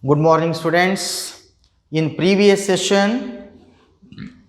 Good morning, students. In previous session,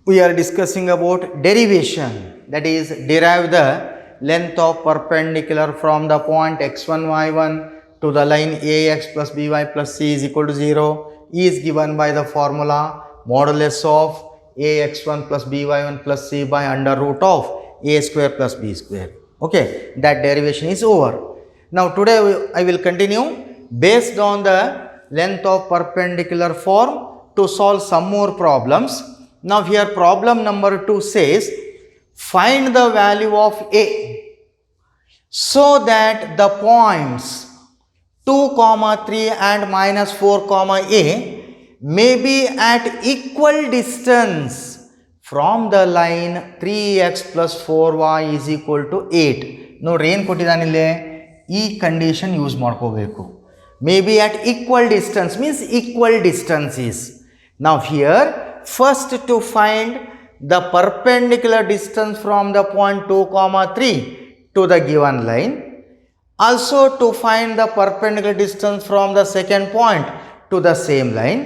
we are discussing about derivation, that is, derive the length of perpendicular from the point x1, y1 to the line ax plus by plus c is equal to 0 is given by the formula modulus of ax1 plus by1 plus c by under root of a square plus b square. Okay, that derivation is over. Now today I will continue based on the length of perpendicular form to solve some more problems. Now here problem number 2 says find the value of a so that the points 2 comma 3 and minus 4 comma a may be at equal distance from the line 3x plus 4y is equal to 8. ನೋಡ್ರಿ ಏನು ಕೊಟ್ಟಿದ್ದಾನೆ ಇಲ್ಲಿ ಈ condition use ಮಾಡ್ಕೋಬೇಕು. May be at equal distance means equal distances. Now here first to find the perpendicular distance from the point 2 comma 3 to the given line, also to find the perpendicular distance from the second point to the same line.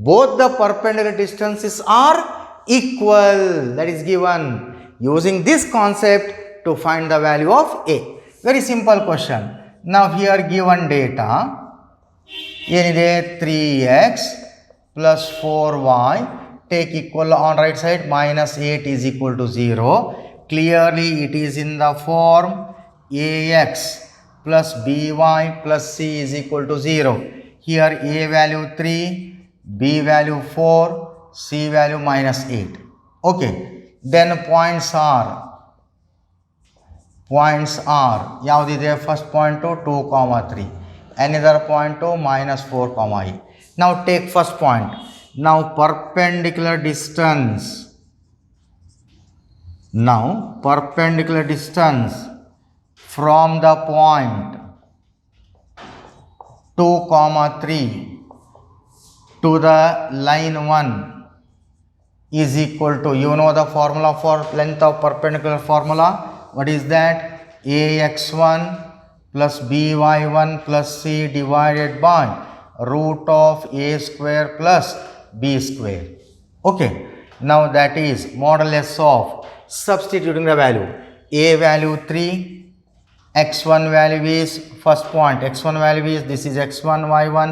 Both the perpendicular distances are equal, that is given. Using this concept to find the value of a. Very simple question. Now here given data ಏನಿದೆ 3x plus 4y take equal on right side minus 8 is equal to 0. Clearly it is in the form ax plus by plus c is equal to 0. Here a value 3, b value 4, c value minus 8. Okay, then points are ಯಾವುದಿದೆ first point to 2 comma 3. Another point to minus 4 comma e. Now take first point. Now perpendicular distance. Now perpendicular distance from the point 2 comma 3 to the line 1 is equal to, you know the formula for length of perpendicular formula. What is that? ax1 plus by1 plus c divided by root of a square plus b square. Okay, now that is modulus of substituting the value. A value 3, x1 value is first point, x1 value is this is x1 y1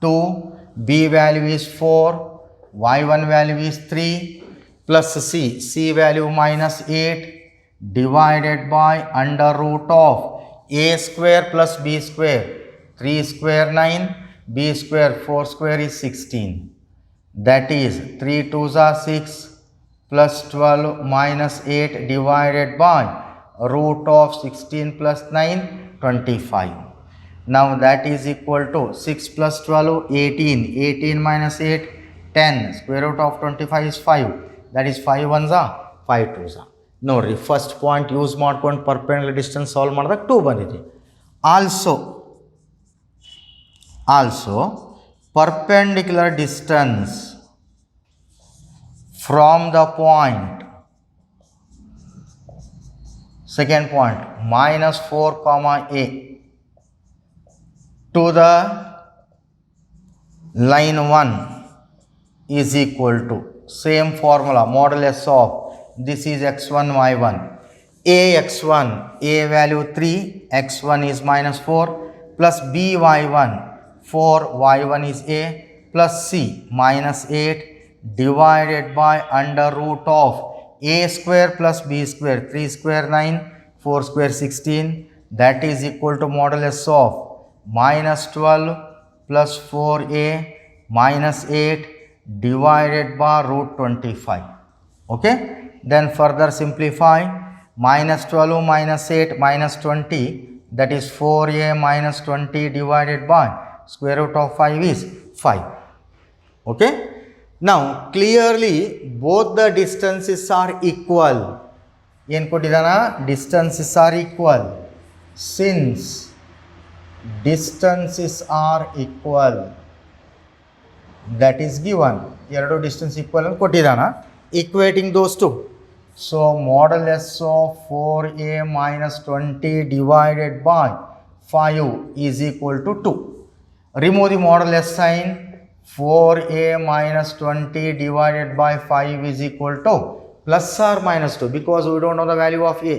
2, b value is 4, y1 value is 3 plus c value minus 8 divided by under root of a square plus b square, 3 square 9, b square 4 square is 16. That is 3 2s are 6 plus 12 minus 8 divided by root of 16 plus 9, 25. Now that is equal to 6 plus 12, 18, 18 minus 8, 10, square root of 25 is 5. That is 5 1s are 5 2s are. ನೋಡ್ರಿ first point use ಮಾಡ್ಕೊಂಡು perpendicular distance solve ಮಾಡಿದಾಗ 2 ಬಂದಿದೆ. Also perpendicular distance from the point second point minus 4 comma a to the line 1 is equal to same formula modulus of this is x1 y1. ax1 a value 3, x1 is minus 4 plus by1 4, y1 is a plus c minus 8 divided by under root of a square plus b square, 3 square 9, 4 square 16. That is equal to modulus of minus 12 plus 4a minus 8 divided by root 25. Okay, then further simplify. Minus 12 minus 8 minus 20, that is 4a minus 20 divided by square root of 5 is 5. Okay, now clearly both the distances are equal. ಏನು ಕೊಟ್ಟಿದ್ದಾನ? distances are equal. Since distances are equal, that is given. ಎರಡು distance equal ಅಂತ ಕೊಟ್ಟಿದ್ದಾನ, equating those two. So modulus of 4a minus 20 divided by 5 is equal to 2. remove the modulus sign. 4a minus 20 divided by 5 is equal to plus or minus 2, because we don't know the value of a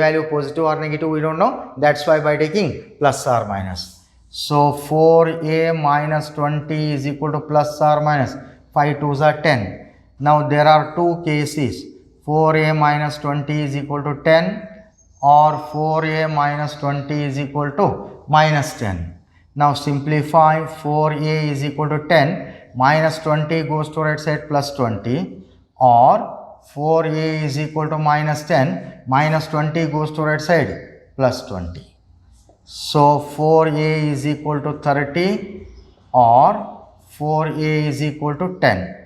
value positive or negative we don't know, that's why by taking plus or minus. So 4a minus 20 is equal to plus or minus 5 2s are 10. Now there are two cases, 4a minus 20 is equal to 10 or 4a minus 20 is equal to minus 10. Now simplify. 4a is equal to 10, minus 20 goes to right side plus 20, or 4a is equal to minus 10, minus 20 goes to right side plus 20. So 4a is equal to 30 or 4a is equal to 10.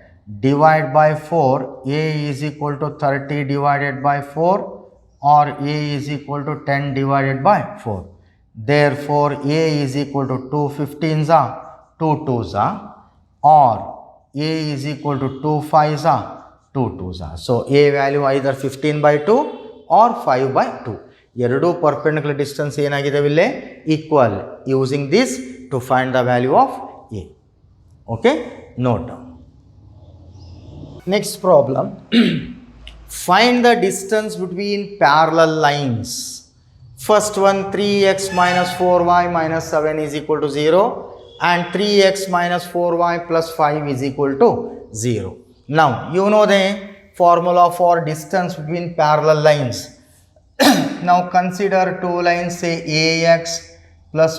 Divide by 4, a is equal to 30 divided by 4 or a is equal to 10 divided by 4. Therefore a is equal to 2 15s are 2 2s are, or a is equal to 2 5s are 2 2s are. So a value either 15 by 2 or 5 by 2. ಎರಡು perpendicular distance ಏನಾಗಿದಾವೆ ಇಲ್ಲಿ equal, using this to find the value of a. Okay, note down. Next problem. Find the distance between parallel lines. First one, 3x minus 4y minus 7 is equal to 0 and 3x minus 4y plus 5 is equal to 0. Now you know the formula for distance between parallel lines. Now consider two lines, say ax plus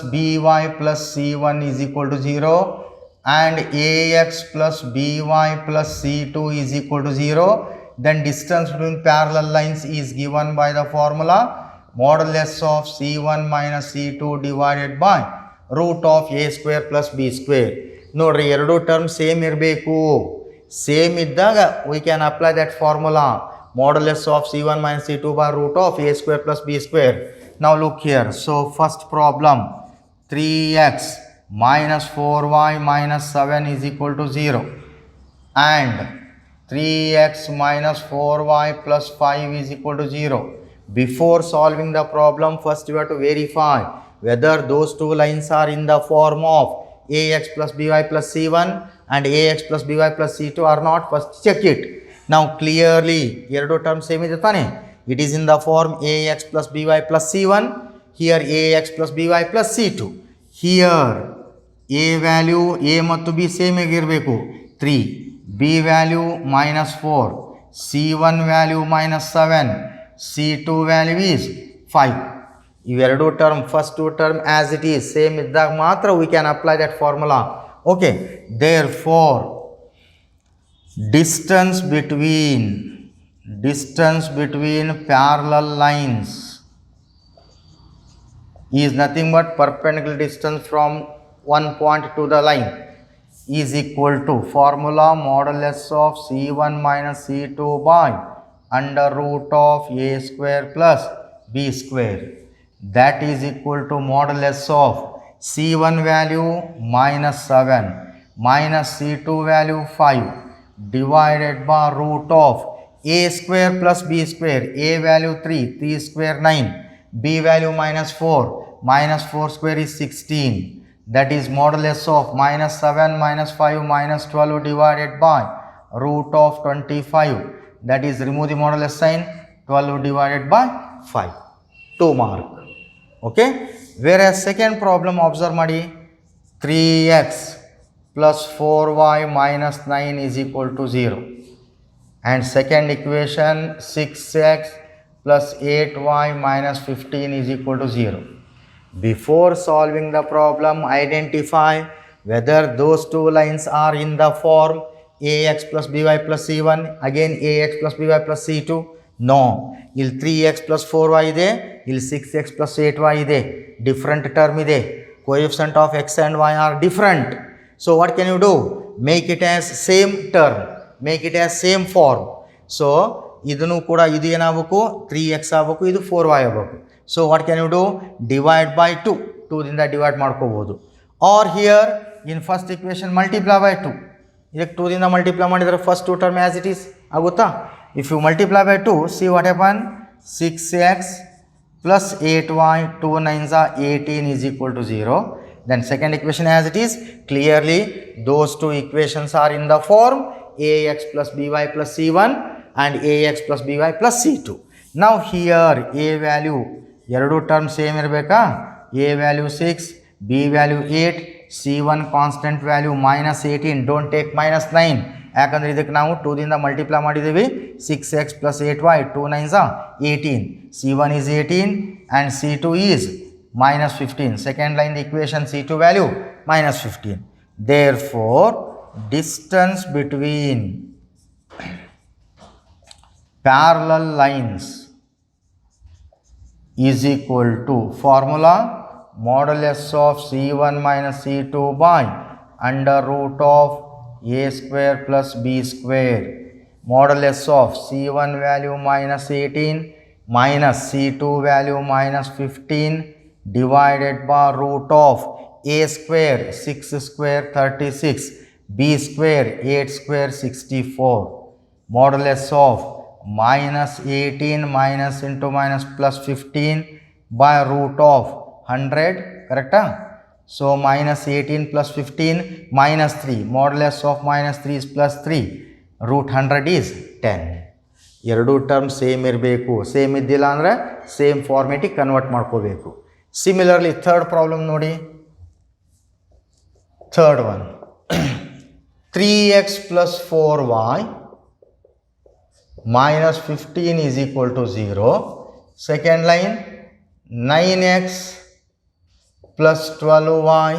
by plus c1 is equal to 0 and ax plus by plus c2 is equal to 0. Then distance between parallel lines is given by the formula modulus of c1 minus c2 divided by root of a square plus b square. ನೋಡ್ರಿ ಎರಡು term same ಇರಬೇಕು. Same ಇದ್ದಾಗ we can apply that formula modulus of c1 minus c2 by root of a square plus b square. Now look here. So first problem, 3x minus 4y minus 7 is equal to 0 and 3x minus 4y plus 5 is equal to 0. Before solving the problem, first you have to verify whether those two lines are in the form of ax plus by plus c1 and ax plus by plus c2 or not. First check it. Now clearly ಎರಡು terms same ಇದೆ ತಾನೆ, it is in the form ax plus by plus c1, here ax plus by plus c2. Here a value a ಮತ್ತು b same ಆಗಿರಬೇಕು 3, b value minus 4, c1 value minus 7, c2 value is 5. ಇವೆರಡು term first to term as it is same ಇದ್ದಾಗ ಮಾತ್ರ we can apply that formula. Okay, therefore distance between parallel lines is nothing but perpendicular distance from one point to the line is equal to formula modulus of c1 minus c2 by under root of a square plus b square. That is equal to modulus of c1 value minus 7 minus c2 value 5 divided by root of a square plus b square. A value 3, 3 square 9, b value minus 4 square is 16. That is modulus of minus 7 minus 5 minus 12 divided by root of 25. That is remove the modulus sign, 12 divided by 5. 2 mark. Okay. Whereas second problem observe ಮಾಡಿ, 3x plus 4y minus 9 is equal to 0. And second equation 6x plus 8y minus 15 is equal to 0. Before solving the problem, identify whether those two lines are in the form ax plus by plus c1, again ax plus by plus c2. No, ಇಲ್ಲಿ 3x plus 4y ಇದೆ, ಇಲ್ಲಿ 6x plus 8y ಇದೆ, different term ಇದೆ, coefficient of x and y are different. So what can you do? Make it as same term, make it as same form. So ಇದನ್ನು ಕೂಡ ಇದು ಏನಾಗಬೇಕು, 3x ಆಗಬೇಕು, ಇದು 4y ಆಗಬೇಕು. So what can you do? Divide by 2, 2 ದಿಂದ divide ಮಾಡ್ಕೋಬಹುದು. Or here in first equation multiply by 2, ಇದಕ್ಕೆ 2 ದಿಂದ ಮಲ್ಟಿಪ್ಲೈ ಮಾಡಿದರೆ first to term as it is ಆಗುತ್ತಾ? If you multiply by 2, see what happen, 6x plus 8y, 2 9s are 18 is equal to 0. Then second equation as it is, clearly those two equations are in the form ax plus by plus c1 and ax plus by plus c2. Now here a value ಎರಡು term same ಇರಬೇಕಾ, a value 6, b value 8, c1 constant value -18. Don't take -9 ಯಾಕಂದರೆ ಇದಕ್ಕೆ ನಾವು 2ದಿಂದ multiply ಮಾಡಿದ್ದೀವಿ. 6x plus 8y, 2 9s are 18. c1 is 18 and c2 is -15. Second line the equation c2 value -15. Therefore distance between parallel lines is equal to formula modulus of c1 minus c2 by under root of a square plus b square. Modulus of c1 value -18 minus c2 value -15 divided by root of a square 6 square 36, b square 8 square 64. Modulus of -18 minus into minus plus 15 by root of 100, correct? So -18 plus 15 minus 3. Modulus of -3 is plus 3. Root 100 is 10. ಎರಡು term same ಇರಬೇಕು. Same ಇದ್ದಿಲ್ಲ ಅಂದರೆ same ಫಾರ್ಮೇಟಿಗೆ convert ಮಾಡ್ಕೋಬೇಕು. Similarly third problem ನೋಡಿ. Third one 3x plus 4y minus 15 is equal to 0. Second line 9x plus 12y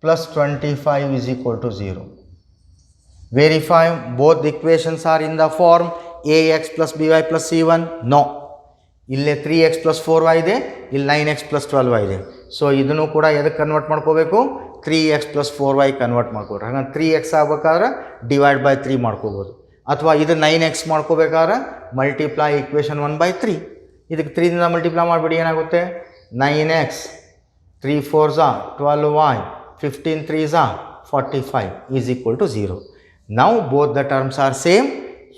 plus 25 is equal to 0. Verify both the equations are in the form ax plus by plus c1. No, ಇಲ್ಲಿ 3x plus 4y ಇದೆ, ಇಲ್ಲಿ 9x plus 12y ಇದೆ. So ಇದನ್ನು ಕೂಡ ಎದಕ್ಕೆ convert ಮಾಡ್ಕೋಬೇಕು, 3x plus 4y convert ಮಾಡ್ಕೋಬೇಕು. ಹಾಗಾಗಿ 3x ಆಗಬೇಕಾದ್ರೆ ಡಿವೈಡ್ ಬೈ 3 ಮಾಡ್ಕೋಬೋದು, ಅಥವಾ ಇದು 9x ಮಾಡ್ಕೋಬೇಕಾದ್ರೆ ಮಲ್ಟಿಪ್ಲೈ ಇಕ್ವೇಷನ್ 1/3. ಇದಕ್ಕೆ 3ದಿಂದ ಮಲ್ಟಿಪ್ಲೈ ಮಾಡಿಬಿಡಿ, ಏನಾಗುತ್ತೆ 9x 3 4s are 12y 15 3s are 45 is equal to 0. Now both the terms are same.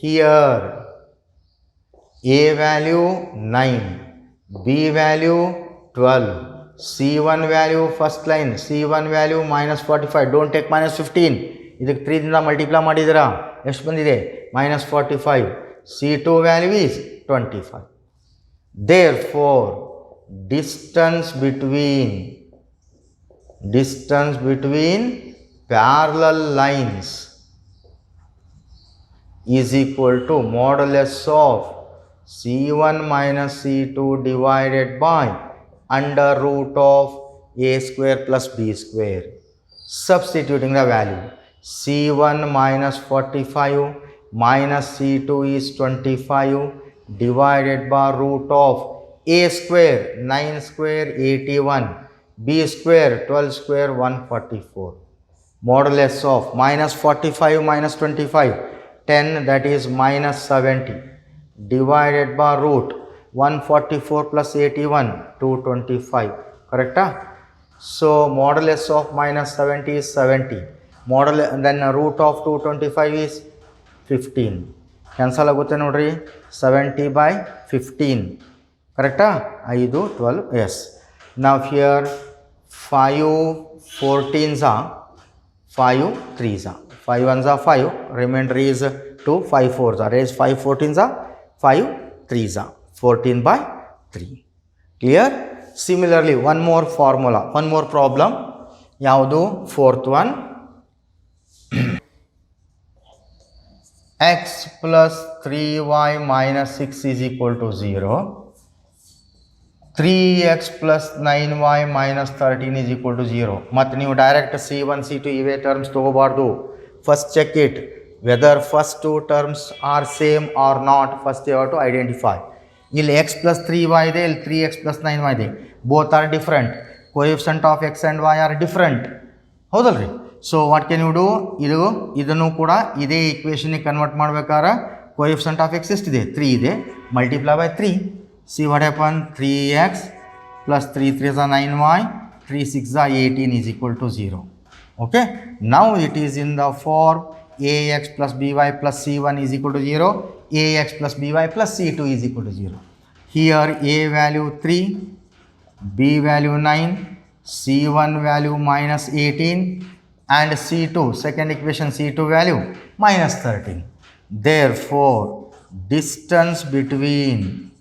Here a value 9, b value 12, c1 value first line c1 value -45. don't take -15. ಇದಕ್ಕೆ 3ದಿಂದ multiply ಮಾಡಿದಿರಾ ಎಷ್ಟು ಬಂದಿದೆ -45. c2 value is 25. Therefore distance between parallel lines is equal to modulus of c1 minus c2 divided by under root of a square plus b square. Substituting the value, c1 minus 45 minus c2 is 25 divided by root of a square 9 square 81, b square 12 square 144. Modulus of -45 minus 25 10, that is -70, divided by root 144 plus 81 225, correct? So modulus of -70 is 70, and then root of 225 is 15. Cancel ಆಗುತ್ತೆ ನೋಡ್ರಿ, 70 by 15, ಕರೆಕ್ಟಾ? 5 12, yes. Now here 5 14s are 5 3s are 5 1s are 5, remainder is 2, 5 4s are, raise 5 14s are 5 3s are 14 by 3. Clear? Similarly one more formula, one more problem. ಯಾವುದು? fourth one. x plus 3y minus 6 is equal to 0. 3x plus 9y minus 13 is equal to 0. ಮತ್ತು ನೀವು direct c1 c2 ಇವೇ terms ತಗೋಬಾರ್ದು. First check it whether first two terms are same or not. First you have to identify. ಇಲ್ಲಿ x plus 3y ಇದೆ, ಇಲ್ಲಿ 3x plus 9y ಇದೆ. Both are different. Coefficient of x and y are different, ಹೌದಲ್ರಿ? So what can you do? ಇದನ್ನು ಕೂಡ ಇದೇ ಇಕ್ವೇಷನಿಗೆ convert ಮಾಡ್ಬೇಕಾದ್ರೆ ಕೋಎಫಿಷಿಯಂಟ್ ಆಫ್ x ಎಷ್ಟಿದೆ? 3 ಇದೆ. Multiply by 3. See what happened? 3x plus 3 3s are 9y, 3 6s are 18 is equal to 0. Okay. Now it is in the form ax plus by plus c1 is equal to 0, ax plus by plus c2 is equal to 0. Here a value 3, b value 9, C1 value minus 18 and C2, second equation C2 value minus 13. Therefore, distance between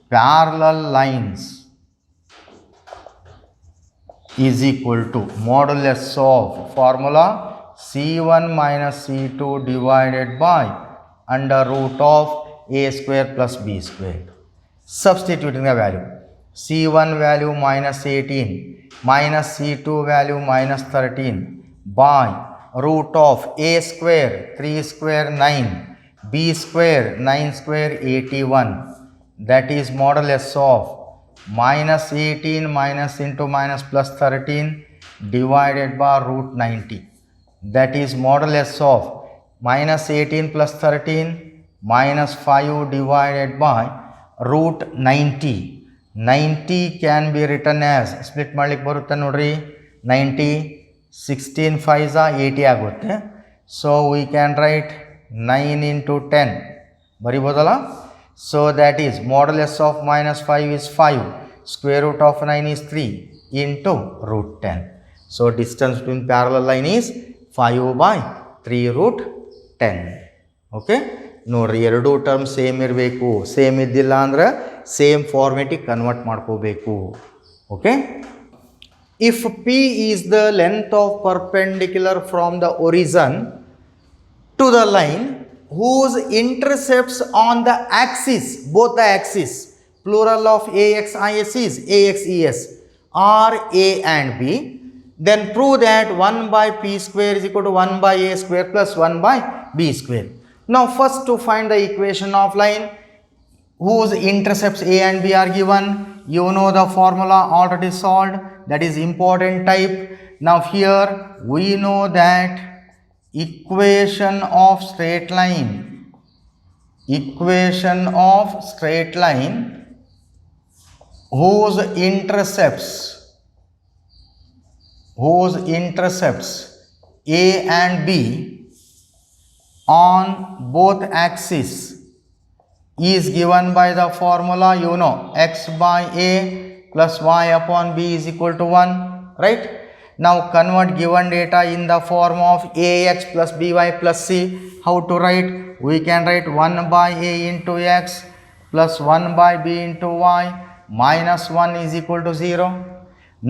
parallel lines is equal to modulus of formula C1 minus C2 divided by under root of a square plus b square. Substituting the value, C1 value minus 18 minus C2 value minus 13 by root of a square 3 square 9 b square 9 square 81, that is modulus of minus 18 minus into minus plus 13 divided by root 90, that is modulus of minus 18 plus 13 minus 5 divided by root 90. 90 can be written as split ಮಾಡಲಿಕ್ಕೆ ಬರುತ್ತೆ ನೋಡ್ರಿ 90 16 5s 80 ಆಗುತ್ತೆ. So we can write 9 into 10 ಬರಿಬೋದಲ್ಲ. So that is modulus of minus 5 is 5, square root of 9 is 3 into root 10. So distance between parallel line is 5 by 3 root 10. Okay. ನೋಡ್ರಿ ಎರಡು term same ಇರಬೇಕು, same ಇದ್ದಿಲ್ಲ ಅಂದ್ರೆ same ಫಾರ್ಮೇಟಿಗೆ convert ಮಾಡ್ಕೋಬೇಕು. Okay, if P is the length of perpendicular from the origin to the line whose intercepts on the axis, both the axis, plural of AXIS AXES are A and B, then prove that 1 by P square is equal to 1 by A square plus 1 by B square. Now first to find the equation of line whose intercepts A and B are given, you know the formula already solved, that is important type. Now here we know that equation of straight line whose intercepts A and B on both axes is given by the formula, you know, x by A plus y upon B is equal to 1, right? Now convert given data in the form of ax plus by plus c. How to write? We can write 1 by A into x plus 1 by B into y minus 1 is equal to 0.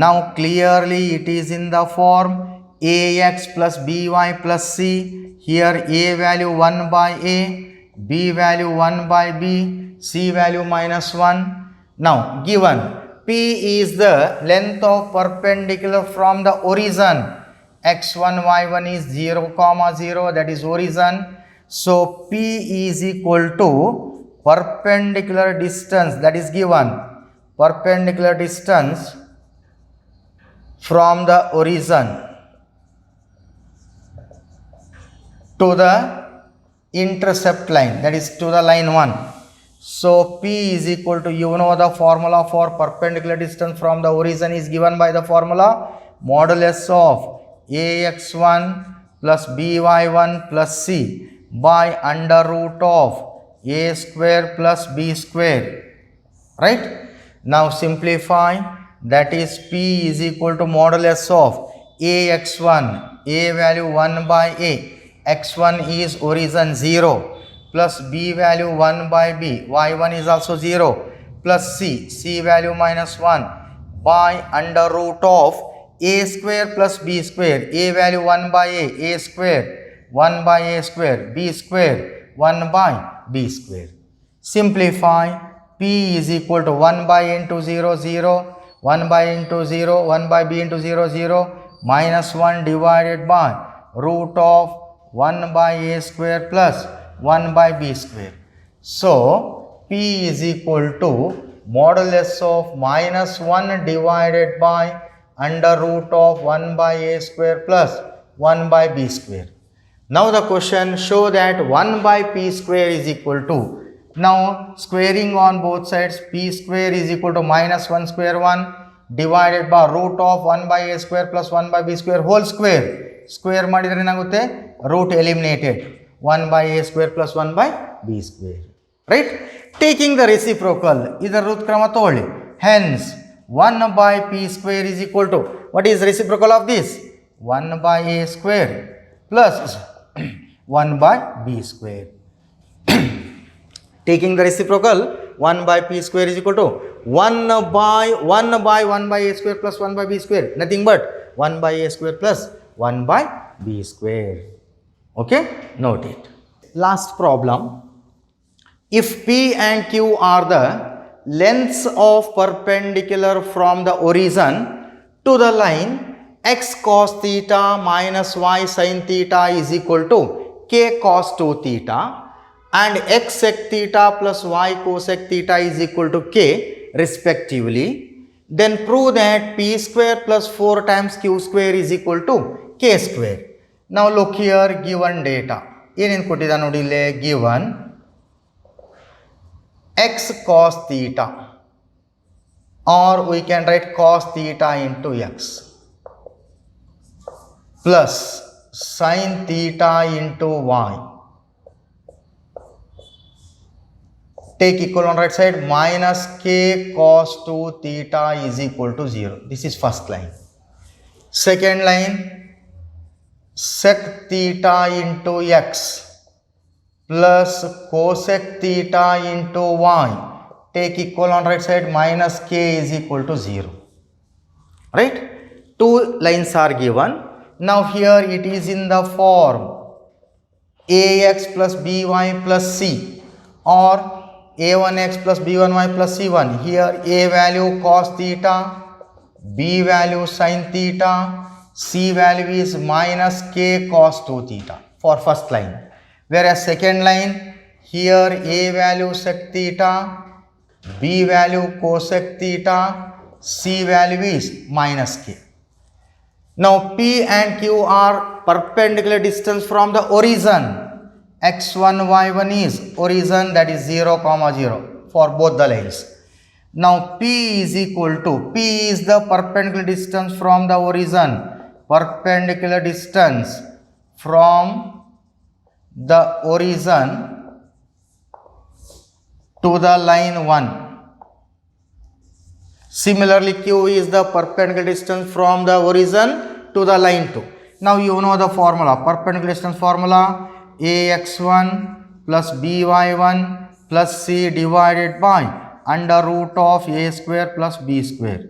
Now clearly it is in the form ax plus by plus c. Here A value 1 by A, B value 1 by B, C value minus 1. Now given P is the length of perpendicular from the origin, x1 y1 is 0 comma 0, that is origin. So P is equal to perpendicular distance, that is given, perpendicular distance from the origin to the intercept line, that is to the line 1. So P is equal to, you know the formula for perpendicular distance from the origin is given by the formula modulus of ax1 plus by1 plus c by under root of a square plus b square, right? Now simplify, that is P is equal to modulus of ax1, A value 1 by A, x1 is origin 0, plus b value 1 by b, y1 is also 0, plus c value minus 1 by under root of a square plus b square, a value 1 by a square 1 by a square, b square 1 by b square. Simplify, P is equal to 1 by into 0 0, 1 by into 0, 1 by b into 0 0, minus 1 divided by root of 1 by a square plus 1 by b square. So P is equal to modulus of minus 1 divided by under root of 1 by a square plus 1 by b square. Now the question, show that 1 by p square is equal to, now squaring on both sides, p square is equal to minus 1 square 1 divided by root of 1 by a square plus 1 by b square whole square. Square ಮಾಡಿದ್ರೆ ಏನಾಗುತ್ತೆ, root eliminated, 1 by a square plus 1 by b square. right? Taking the reciprocal, ಇದರ ರುತ್ಕ್ರಮ ತಗೊಳ್ಳಿ. Hence 1 by p square is equal to, what is reciprocal of this? 1 by a square plus 1 by b square. Taking the reciprocal, 1 by p square is equal to 1 by 1 by a square plus 1 by b square, nothing but 1 by a square plus 1 by b square. Okay, note it. Last problem. If p and q are the lengths of perpendicular from the origin to the line, x cos theta minus y sin theta is equal to k cos 2 theta and x sec theta plus y cosec theta is equal to k respectively, then prove that p square plus 4 times q square is equal to k square. Now look here, given data ಏನೇನು ಕೊಟ್ಟಿದ್ದ ನೋಡಿ ಇಲ್ಲೇ, given x cos theta, or we can write cos theta into x, plus sin theta into y, take equal on right side, minus k cos 2 theta is equal to 0. This is first line. Second line, sec theta into x plus cosec theta into y, take equal on right side, minus k is equal to 0. Right? Two lines are given. Now here it is in the form ax plus by plus c, or a1x plus b1y plus c1. Here a value cos theta, b value sin theta, c value is minus k cos 2 theta for first line. Whereas second line, here a value sec theta, b value cosec theta, c value is minus k. Now p and q are perpendicular distance from the origin. x1 y1 is origin, that is 0 comma 0 for both the lines. Now p is equal to, p is the perpendicular distance from the origin, perpendicular distance from the origin to the line 1. Similarly, q is the perpendicular distance from the origin to the line 2. Now you know the formula, perpendicular distance formula, ax1 plus by1 plus c divided by under root of a square plus b square,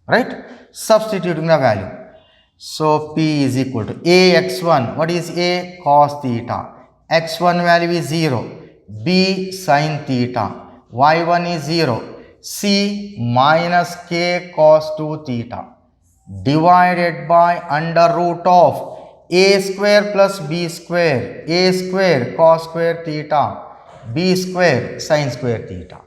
right? Substituting the value. So p is equal to ax1, what is a? Cos theta, x1 value is 0, b sin theta, y1 is 0, c minus k cos 2 theta divided by under root of a square plus b square, a square cos square theta, b square sin square theta.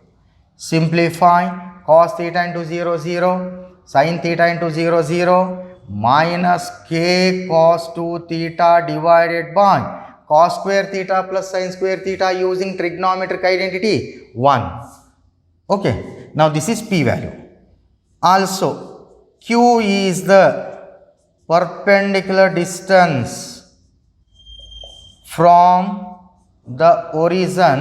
Simplify, cos theta into 0 0, sin theta into 0 0, minus k cos 2 theta divided by cos square theta plus sin square theta using trigonometric identity 1. Okay, now this is p value. Also q is the perpendicular distance from the origin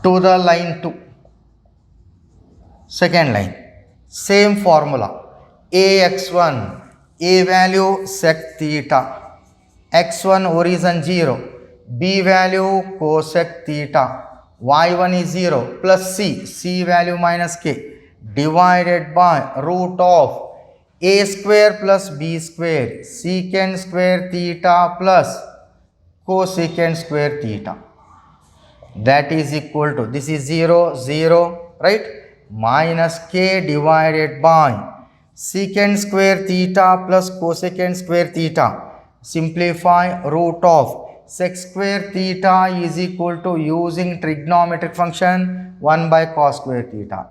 to the line 2. Second line, same formula, ax1, a value sec theta, x1 origin 0, b value cosec theta, y1 is 0 plus c value minus k divided by root of a square plus b square secant square theta plus cosecant square theta, that is equal to, this is 0 0, right, minus k divided by secant square theta plus cosecant square theta. Simplify, root of sec square theta is equal to, using trigonometric function, 1 by cos square theta,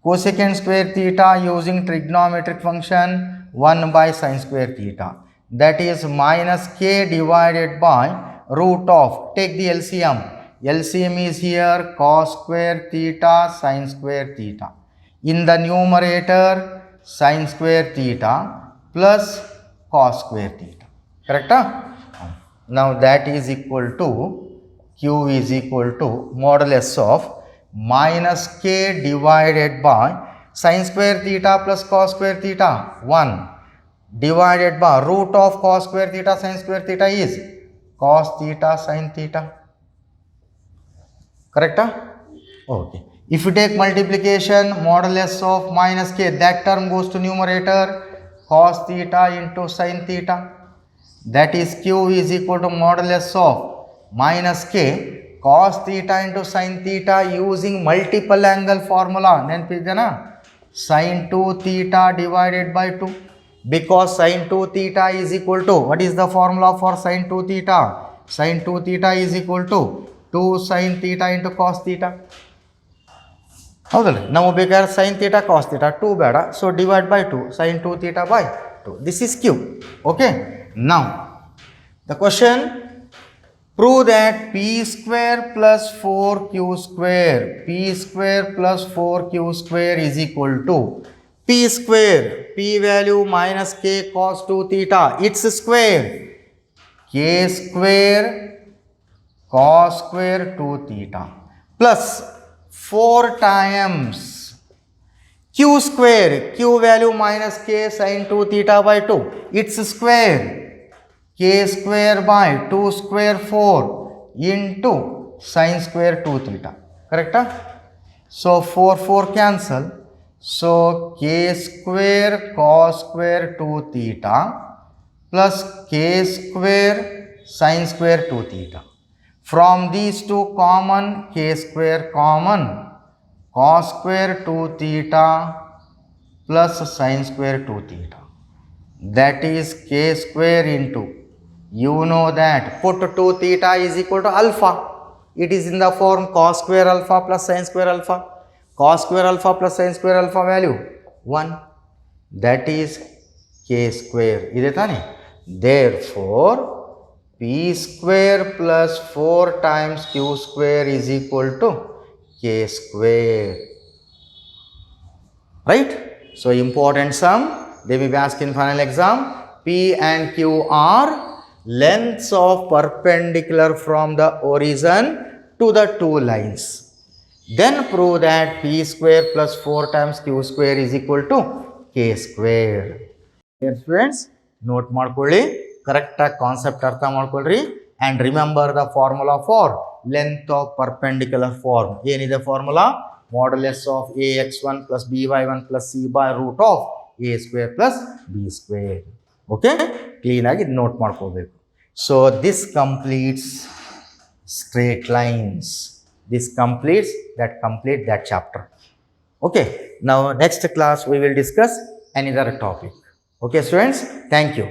cosecant square theta using trigonometric function 1 by sin square theta, that is minus k divided by root of, take the LCM, LCM is here cos square theta sin square theta, in the numerator sin square theta plus cos square theta, correct? Now that is equal to, q is equal to modulus of minus k divided by sin square theta plus cos square theta 1 divided by root of cos square theta sin square theta is cos theta sin theta. Correct? Okay. If you take multiplication, modulus of minus k, that term goes to numerator, cos theta into sin theta. That is q is equal to modulus of minus k cos theta into sin theta using multiple angle formula. Nenpidena sin 2 theta divided by 2, because sin 2 theta is equal to, what is the formula for sin 2 theta? Sin 2 theta is equal to 2 sin theta into cos theta. ಹೌದಲ್ಲ, ನಾವು ಬೇಕಾದ್ರೆ sin theta cos theta 2 ಬೇಡ, so divide by 2, sin 2 theta by 2. This is q. Okay. Now the question, prove that p square plus 4q square, p square plus 4q square is equal to p square, p value minus k cos 2 theta, its square, k square cos square 2 theta plus 4 times q square, q value minus k sin 2 theta by 2, its square, k square by 2 square 4 into sin square 2 theta. Correct? So 4 cancel. So k square cos square 2 theta plus k square sin square 2 theta. From these two common, k square common, cos square 2 theta plus sin square 2 theta. That is k square into, you know that, put 2 theta is equal to alpha. It is in the form cos square alpha plus sin square alpha. Cos square alpha plus sin square alpha value 1. That is k square. Ide tane? Therefore, p square plus 4 times q square is equal to k square. Right? So, important sum, they will be asked in final exam. P and q are lengths of perpendicular from the origin to the two lines. Then prove that p square plus 4 times q square is equal to k square. Dear friends, note ಮಾಡ್ಕೊಳ್ಳಿ, correct concept ಅರ್ಥ ಮಾಡ್ಕೊಳ್ಳ್ರಿ, and remember the formula for length of perpendicular form. ಏನಿದೆ formula? Modulus of ax1 plus by1 plus c by root of a square plus b square. Okay? Clean ಆಗಿ note ಮಾಡ್ಕೋಬೇಕು. So this completes straight lines. This completes that chapter. Okay. Now next class we will discuss another topic. Okay students, thank you.